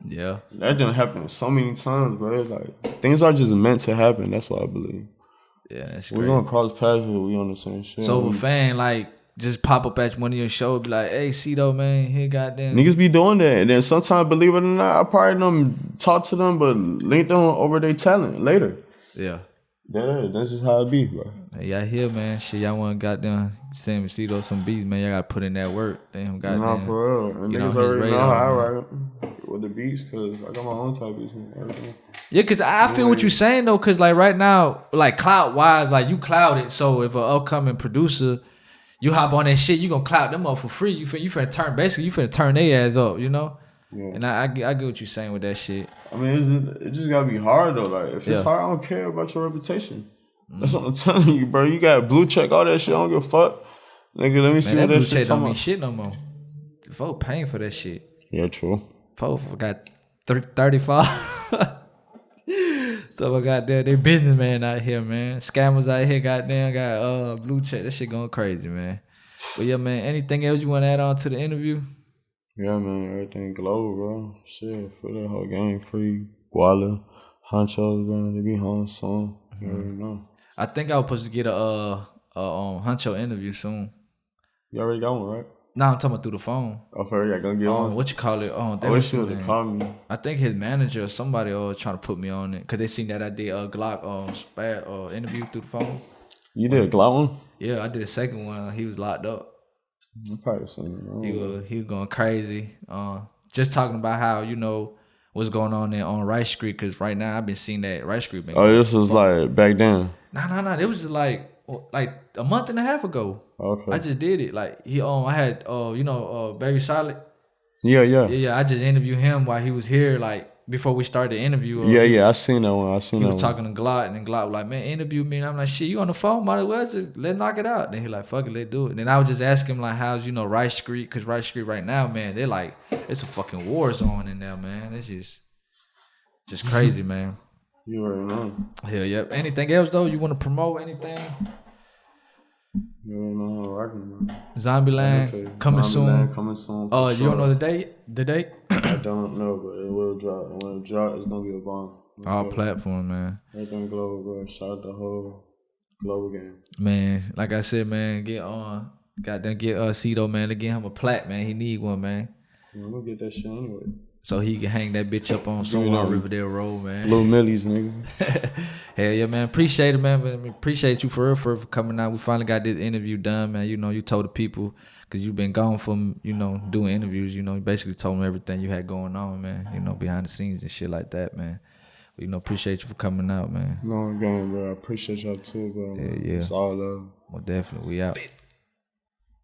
Yeah. That didn't happen so many times, bro. Like, things are just meant to happen. That's what I believe. Yeah, that's We're going to cross paths with we on the same shit. So, if a fan, like, just pop up at one of your shows, be like, hey, Cito, man, here, goddamn. Niggas be doing that. And then sometimes, believe it or not, I probably don't talk to them, but link them over their talent later. Yeah. That's just how it be, bro. Hey, y'all here, man. Shit, y'all want to goddamn send Cito some beats, man. Y'all got to put in that work. Damn, goddamn. Nah, for real. And niggas already know how I write with the beats, because I got my own type of beats and everything. Yeah, because I feel what you're saying, though, because, like, right now, like, clout-wise, like, you clouded. So, if an upcoming producer, you hop on that shit, you going to clout them up for free. You finna turn their ass up, you know? Yeah. And I get what you're saying with that shit. I mean, it just gotta be hard though. Like, if it's hard, I don't care about your reputation. That's what I'm telling you, bro. You got blue check, all that shit. I don't give a fuck. Nigga, let me see what that shit check don't mean shit no more. Folk paying for that shit. Yeah, true. Folk got 35. So I got they businessman out here, man. Scammers out here, goddamn, got blue check. That shit going crazy, man. But yeah, man. Anything else you want to add on to the interview? Yeah, man, everything global, bro. Shit, for that whole game, free Guala, Honchos, bro. They be home soon. You already know. I think I was supposed to get a Honcho interview soon. You already got one, right? Nah, I'm talking about through the phone. Oh, for real, gonna get one. What you call it? I wish you would have called me. I think his manager or somebody trying to put me on it, cause they seen that I did a Glock interview through the phone. You did a Glock one? Yeah, I did a second one. He was locked up. You probably seen it. He was going crazy. Just talking about how, you know, what's going on there on Rice Street, because right now I've been seeing that Rice Street. This was like back then? Nah. It was just like a month and a half ago. Okay. I just did it. Like, I had, Barry Solid. Yeah. I just interviewed him while he was here, like, before we started the interview. I seen that one. He was talking to Glock, and then Glock was like, man, interview me. And I'm like, shit, you on the phone? Might as well just let's knock it out. Then he like, fuck it, let's do it. And then I would just ask him, like, how's, Rice Street? Because Rice Street right now, man, they're like, it's a fucking war zone in there, man. It's just crazy, man. You already know. Hell yeah. Anything else, though? You want to promote anything? You already know how I'm rocking, man. Zombieland coming soon. Oh, you don't know the date? I don't know, but it will drop. And when it drops, it's going to be a bomb. All platform, man. Everything global, bro. Shout out the whole global game. Man, like I said, man, get on. Goddamn, get Cito, man. Let's get him a plat, man. He need one, man. I'm going to get that shit anyway. So he can hang that bitch up on somewhere on Riverdale Road, man. Little Millies, nigga. Hell yeah, man. Appreciate it, man. Appreciate you for real for coming out. We finally got this interview done, man. You told the people, because you've been gone from, doing interviews. You basically told them everything you had going on, man. Behind the scenes and shit like that, man. Appreciate you for coming out, man. No, again, bro. I appreciate y'all too, bro. Yeah. It's all love. Well, definitely. We out.